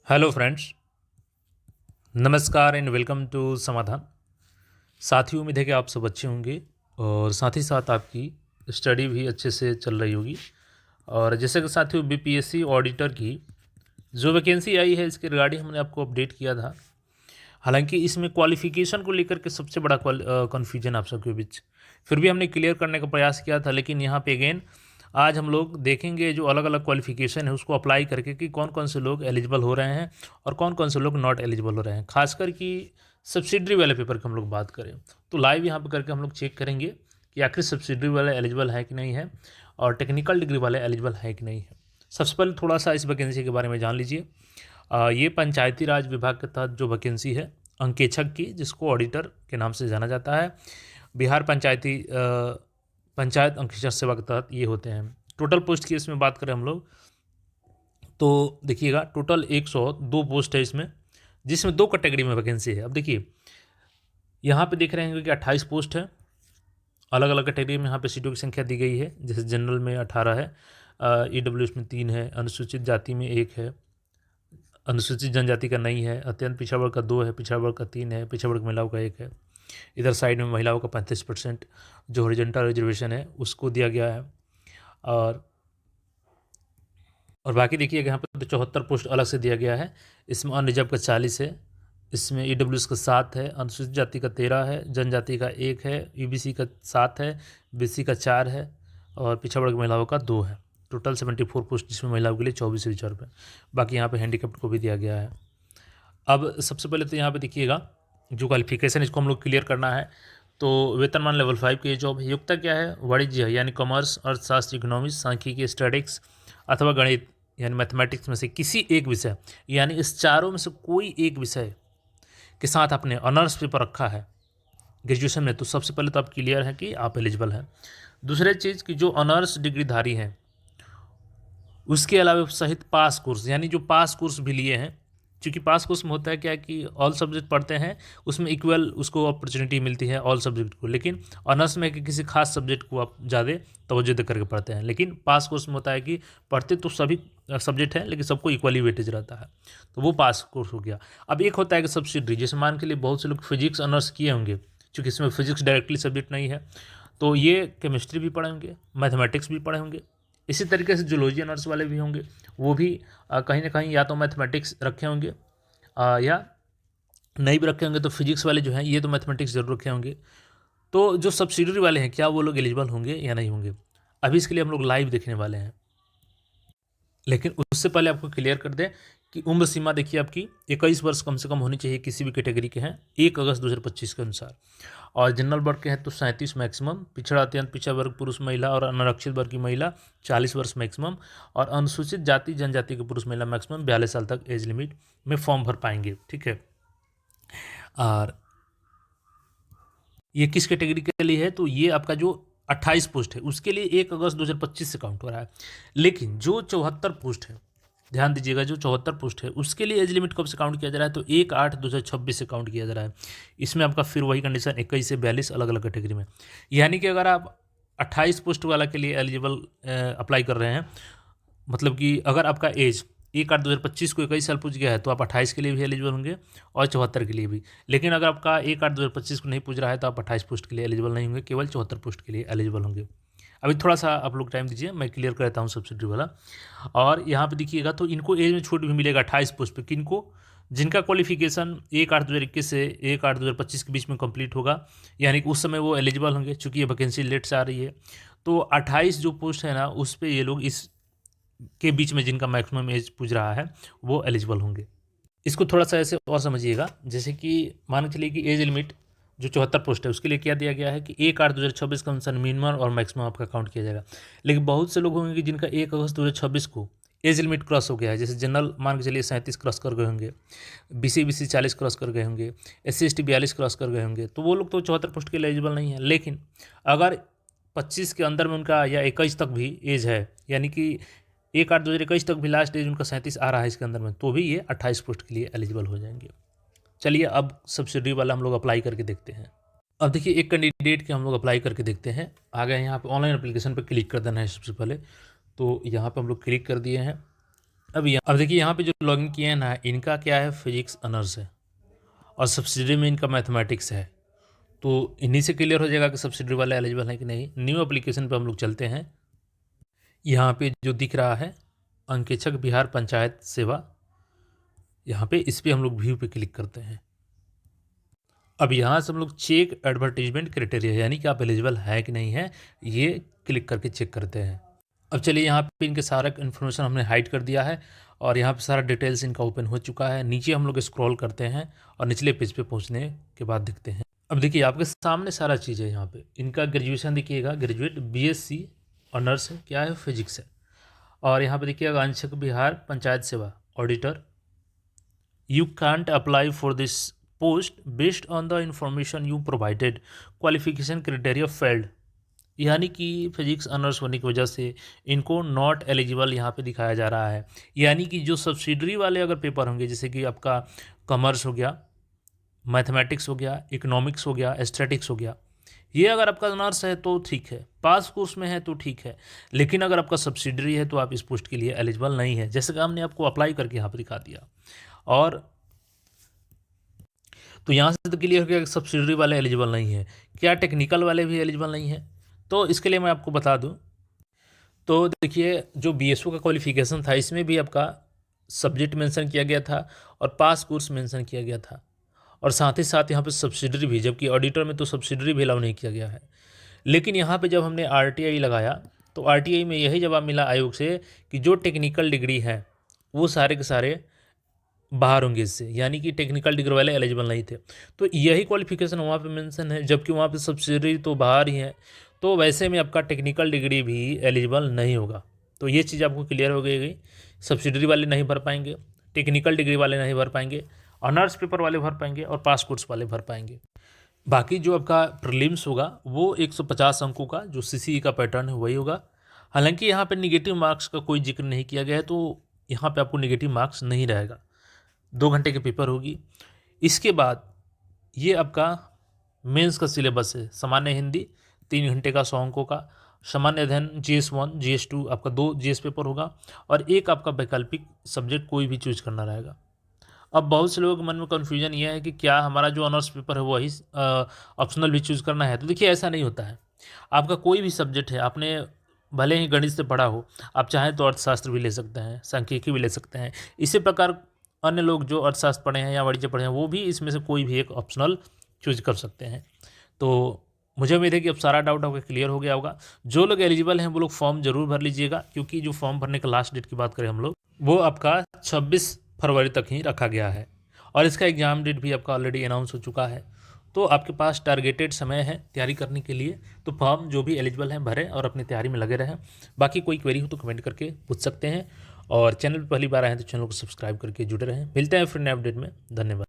Hello friends, नमस्कार and welcome to समाधान। साथियों, उम्मीद है कि आप सब अच्छे होंगे और साथ ही साथ आपकी स्टडी भी अच्छे से चल रही होगी। और जैसे कि साथियों, बीपीएससी ऑडिटर की जो वैकेंसी आई है, इसके रिगार्डिंग हमने आपको अपडेट किया था। हालांकि इसमें क्वालिफिकेशन को लेकर के सबसे बड़ा कन्फ्यूजन आप सबके बीच फिर भी हमने क्लियर करने का प्रयास किया था। लेकिन यहाँ पे अगेन आज हम लोग देखेंगे जो अलग अलग क्वालिफिकेशन है उसको अप्लाई करके कि कौन कौन से लोग एलिजिबल हो रहे हैं और कौन कौन से लोग नॉट एलिजिबल हो रहे हैं। खासकर कि सब्सिडरी वाले पेपर की हम लोग बात करें तो लाइव यहाँ पर करके हम लोग चेक करेंगे कि आखिर सब्सिडरी वाले एलिजिबल है कि नहीं है और टेक्निकल डिग्री वाले एलिजिबल है कि नहीं है। सबसे पहले थोड़ा सा इस वैकेंसी के बारे में जान लीजिए। ये पंचायती राज विभाग के तहत जो वैकेंसी है अंकेक्षक की, जिसको ऑडिटर के नाम से जाना जाता है, बिहार पंचायत अंकेक्षक सेवा के तहत ये होते हैं। टोटल पोस्ट की इसमें बात करें हम लोग तो देखिएगा, टोटल 102 पोस्ट है इसमें, जिसमें दो कैटेगरी में वैकेंसी है। अब देखिए यहाँ पे देख रहे हैं कि 28 पोस्ट है। अलग अलग कैटेगरी में यहाँ पे सीटों की संख्या दी गई है। जैसे जनरल में 18 है, EWS में 3 है, अनुसूचित जाति में 1 है, अनुसूचित जनजाति का नहीं है, अत्यंत पिछड़ा वर्ग का 2 है, पिछड़ा वर्ग का 3 है, पिछड़ा वर्ग महिलाओं का 1 है। इधर साइड में महिलाओं का 35% जो हॉरिजॉन्टल रिजर्वेशन है उसको दिया गया है। और बाकी देखिए यहाँ पर 74 पोस्ट अलग से दिया गया है। इसमें अनरिजर्व का 40 है, इसमें EWS का 7 है, अनुसूचित जाति का 13 है, जनजाति का 1 है, UBC का 7 है, BC का 4 है और पिछड़ा वर्ग महिलाओं का 2 है। टोटल 74 पोस्ट, जिसमें महिलाओं के लिए 24 रिजर्व है। बाकी यहाँ पे हैंडीकैप्ड को भी दिया गया है। अब सबसे पहले तो यहाँ पे देखिएगा जो क्वालिफिकेशन इसको हम लोग क्लियर करना है। तो वेतनमान लेवल 5 की ये जॉब है। योग्यता क्या है? वाणिज्य है यानी कॉमर्स, अर्थशास्त्र, इकोनॉमिक्स, सांख्यिकी, स्टैटिक्स अथवा गणित यानी मैथमेटिक्स में से किसी एक विषय, यानी इस चारों में से कोई एक विषय के साथ आपने ऑनर्स पेपर रखा है ग्रेजुएशन में, तो सबसे पहले तो आप क्लियर है कि आप एलिजिबल हैं। दूसरे चीज़ की जो ऑनर्स डिग्रीधारी हैं उसके अलावा सहित पास कोर्स, यानी जो पास कोर्स भी लिए हैं, क्योंकि पास कोर्स में होता है क्या कि ऑल सब्जेक्ट पढ़ते हैं, उसमें इक्वल उसको अपॉर्चुनिटी मिलती है ऑल सब्जेक्ट को। लेकिन ऑनर्स में कि किसी खास सब्जेक्ट को आप ज़्यादा तवज्जो दे करके पढ़ते हैं। लेकिन पास कोर्स में होता है कि पढ़ते तो सभी सब्जेक्ट हैं लेकिन सबको इक्वली वेटेज रहता है, तो वो पास कोर्स हो गया। अब एक होता है कि सब्सिडरी, जैसे मान के लिए बहुत से लोग फिजिक्स ऑनर्स किए होंगे, क्योंकि इसमें फिजिक्स डायरेक्टली सब्जेक्ट नहीं है, तो ये केमिस्ट्री भी पढ़े होंगे, मैथमेटिक्स भी पढ़े होंगे। इसी तरीके से जूलॉजी ऑनर्स वाले भी होंगे, वो भी कहीं ना कहीं या तो मैथमेटिक्स रखे होंगे या नहीं भी रखे होंगे, तो फिजिक्स वाले जो हैं ये तो मैथमेटिक्स जरूर रखे होंगे। तो जो सब्सिडरी वाले हैं, क्या वो लोग एलिजिबल होंगे या नहीं होंगे, अभी इसके लिए हम लोग लाइव देखने वाले हैं। लेकिन उससे पहले आपको क्लियर कर दें कि उम्र सीमा देखिए आपकी 21 वर्ष कम से कम होनी चाहिए, किसी भी कैटेगरी के हैं 1 अगस्त 2025 के अनुसार। और जनरल वर्ग के हैं तो 37 मैक्सिमम, पिछड़ा अत्यंत पिछड़ा वर्ग पुरुष महिला और अनारक्षित वर्ग की महिला 40 वर्ष मैक्सिमम, और अनुसूचित जाति जनजाति के पुरुष महिला मैक्सिमम 42 साल तक एज लिमिट में फॉर्म भर पाएंगे। ठीक है, और ये किस कैटेगरी के लिए है? तो ये आपका जो 28 पोस्ट है उसके लिए 1 अगस्त 2025 से काउंट हो रहा है। लेकिन जो 74 पोस्ट है, ध्यान दीजिएगा, जो 74 पोस्ट है उसके लिए एज लिमिट कब से काउंट किया जा रहा है? तो 1/8/2026 से काउंट किया जा रहा है। इसमें आपका फिर वही कंडीशन 21 से 42 अलग अलग कैटेगरी में, यानी कि अगर आप 28 पोस्ट वाला के लिए एलिजिबल अप्लाई कर रहे हैं, मतलब कि अगर आपका एज 1/8/2025 को 21 साल पूछ गया है तो आप 28 के लिए भी एलिजिबल होंगे और 74 के लिए भी। लेकिन अगर आपका 1/8/2025 को नहीं पूछ रहा है तो आप 28 पोस्ट के लिए एलिजिबल नहीं होंगे, केवल 74 पोस्ट के लिए एलिजिबल होंगे। अभी थोड़ा सा आप लोग टाइम दीजिए, मैं क्लियर कर देता हूँ सब्सिडी वाला। और यहाँ पे देखिएगा तो इनको एज में छूट भी मिलेगा 28 पोस्ट पे। किनको? जिनका क्वालिफिकेशन 1/8/2021 से 1/8/2025 के बीच में कंप्लीट होगा, यानी कि उस समय वो एलिजिबल होंगे, चूँकि ये वैकेंसी लेट से आ रही है। तो 28 जो पोस्ट है ना, उस पर ये लोग इस के बीच में जिनका मैक्सिमम एज पूछ रहा है वो एलिजिबल होंगे। इसको थोड़ा सा ऐसे और समझिएगा, जैसे कि मान के चलिए कि एज लिमिट जो 74 पोस्ट है उसके लिए क्या दिया गया है कि 1/8/2026 का अनुसार मिनिमम और मैक्सिमम आपका काउंट किया जाएगा। लेकिन बहुत से लोग होंगे कि जिनका 1 अगस्त 2026 को एज लिमिट क्रॉस हो गया है, जैसे जनरल मान के चलिए 37 क्रॉस कर गए होंगे, BC 40 क्रॉस कर गए होंगे, SC ST 42 क्रॉस कर गए होंगे, तो वो लोग तो 74 पोस्ट के लिए एलिजिबल नहीं है। लेकिन अगर 25 के अंदर में उनका या 21 तक भी एज है, यानी कि 1/8/2021 तक भी लास्ट एज उनका 37 आ रहा है इसके अंदर में, तो भी ये 28 पोस्ट के लिए एलिजिबल हो जाएंगे। चलिए अब सब्सिडी वाला हम लोग अप्लाई करके देखते हैं। अब देखिए एक कैंडिडेट के हम लोग अप्लाई करके देखते हैं। आ गए यहाँ पे ऑनलाइन एप्लीकेशन पर क्लिक कर देना है सबसे पहले। तो यहाँ पे हम लोग क्लिक कर दिए हैं। अब देखिए यहाँ पे जो लॉगिन किए हैं ना, इनका क्या है, फिजिक्स ऑनर्स है और सब्सिडरी में इनका मैथमेटिक्स है। तो इन्हीं से क्लियर हो जाएगा कि सब्सिडरी वाले एलिजिबल हैं कि नहीं। न्यू एप्लीकेशन पे हम लोग चलते हैं। यहाँ पे जो दिख रहा है अंकेक्षक बिहार पंचायत सेवा, यहाँ पे इस पर हम लोग व्यू पे क्लिक करते हैं। अब यहाँ से हम लोग चेक एडवर्टीजमेंट क्राइटेरिया, यानी कि आप एलिजिबल है कि नहीं है, ये क्लिक करके चेक करते हैं। अब चलिए यहाँ पे इनके सारा इन्फॉर्मेशन हमने हाइड कर दिया है और यहाँ पे सारा डिटेल्स इनका ओपन हो चुका है। नीचे हम लोग स्क्रॉल करते हैं और निचले पेज पे पहुँचने के बाद दिखते हैं। अब देखिए आपके सामने सारा चीज़ है। यहाँ पे इनका ग्रेजुएशन देखिएगा, ग्रेजुएट बीएससी ऑनर्स है, क्या है, फिजिक्स है। और यहाँ पे देखिएगा अंशक बिहार पंचायत सेवा auditor. You can't apply for this post based on the information you provided. Qualification criteria failed. यानी कि फिजिक्स ऑनर्स होने की वजह से इनको नॉट एलिजिबल यहाँ पे दिखाया जा रहा है। यानी कि जो सब्सिडरी वाले अगर पेपर होंगे, जैसे कि आपका कॉमर्स हो गया, मैथमेटिक्स हो गया, इकोनॉमिक्स हो गया, एस्थेटिक्स हो गया, ये अगर आपका ऑनर्स है तो ठीक है, पास कोर्स में है तो ठीक है। लेकिन अगर आपका सब्सिडरी है तो आप इस पोस्ट के लिए एलिजिबल नहीं है, जैसे कि हमने आपको अप्लाई करके यहाँ पर दिखा दिया। और तो यहाँ से तो क्लियर हो गया कि सब्सिडरी वाले एलिजिबल नहीं है। क्या टेक्निकल वाले भी एलिजिबल नहीं है? तो इसके लिए मैं आपको बता दूं, तो देखिए जो बीएसओ का क्वालिफिकेशन था, इसमें भी आपका सब्जेक्ट मेंशन किया गया था और पास कोर्स मेंशन किया गया था, और साथ ही साथ यहाँ पे सब्सिडरी भी, जबकि ऑडिटर में तो सब्सिडरी भी अलाउ नहीं किया गया है। लेकिन यहाँ पे जब हमने आरटीआई लगाया तो आरटीआई में यही जवाब मिला आयोग से कि जो टेक्निकल डिग्री है वो सारे के सारे बाहर होंगे इससे, यानी कि टेक्निकल डिग्री वाले एलिजिबल नहीं थे। तो यही क्वालिफिकेशन वहाँ पे मेंशन है, जबकि वहाँ पे सब्सिडरी तो बाहर ही है। तो वैसे में आपका टेक्निकल डिग्री भी एलिजिबल नहीं होगा। तो ये चीज़ आपको क्लियर हो गई, सब्सिडरी वाले नहीं भर पाएंगे, टेक्निकल डिग्री वाले नहीं भर पाएंगे, ऑनर्स पेपर वाले भर पाएंगे और पास कोर्स वाले भर पाएंगे। बाकी जो आपका प्रीलिम्स होगा वो 150 अंकों का जो सीसीई का पैटर्न है वही होगा। हालांकि यहाँ पे निगेटिव मार्क्स का कोई जिक्र नहीं किया गया है, तो यहाँ पे आपको निगेटिव मार्क्स नहीं रहेगा। 2 घंटे की पेपर होगी। इसके बाद ये आपका मेंस का सिलेबस है। सामान्य हिंदी 3 घंटे का 100 अंकों का, सामान्य अध्ययन GS1 GS2 आपका 2 GS पेपर होगा और एक आपका वैकल्पिक सब्जेक्ट कोई भी चूज करना रहेगा। अब बहुत से लोगों के मन में कन्फ्यूजन ये है कि क्या हमारा जो ऑनर्स पेपर है वही ऑप्शनल भी चूज़ करना है। तो देखिए ऐसा नहीं होता है। आपका कोई भी सब्जेक्ट है, आपने भले ही गणित से पढ़ा हो, आप चाहें तो अर्थशास्त्र भी ले सकते हैं, सांख्यिकी भी ले सकते हैं। इसी प्रकार अन्य लोग जो अर्थशास्त्र पढ़े हैं या वाणिज्य पढ़े हैं वो भी इसमें से कोई भी एक ऑप्शनल चूज कर सकते हैं। तो मुझे उम्मीद है कि अब सारा डाउट आपका क्लियर हो गया होगा। जो लोग एलिजिबल हैं वो लोग फॉर्म जरूर भर लीजिएगा, क्योंकि जो फॉर्म भरने का लास्ट डेट की बात करें हम लोग, वो आपका 26 फरवरी तक ही रखा गया है और इसका एग्ज़ाम डेट भी आपका ऑलरेडी अनाउंस हो चुका है। तो आपके पास टारगेटेड समय है तैयारी करने के लिए। तो फॉर्म जो भी एलिजिबल हैं भरें और अपनी तैयारी में लगे रहें। बाकी कोई क्वेरी हो तो कमेंट करके पूछ सकते हैं, और चैनल पर पहली बार आए हैं तो चैनल को सब्सक्राइब करके जुड़े रहें। मिलते हैं फिर नए अपडेट में। धन्यवाद।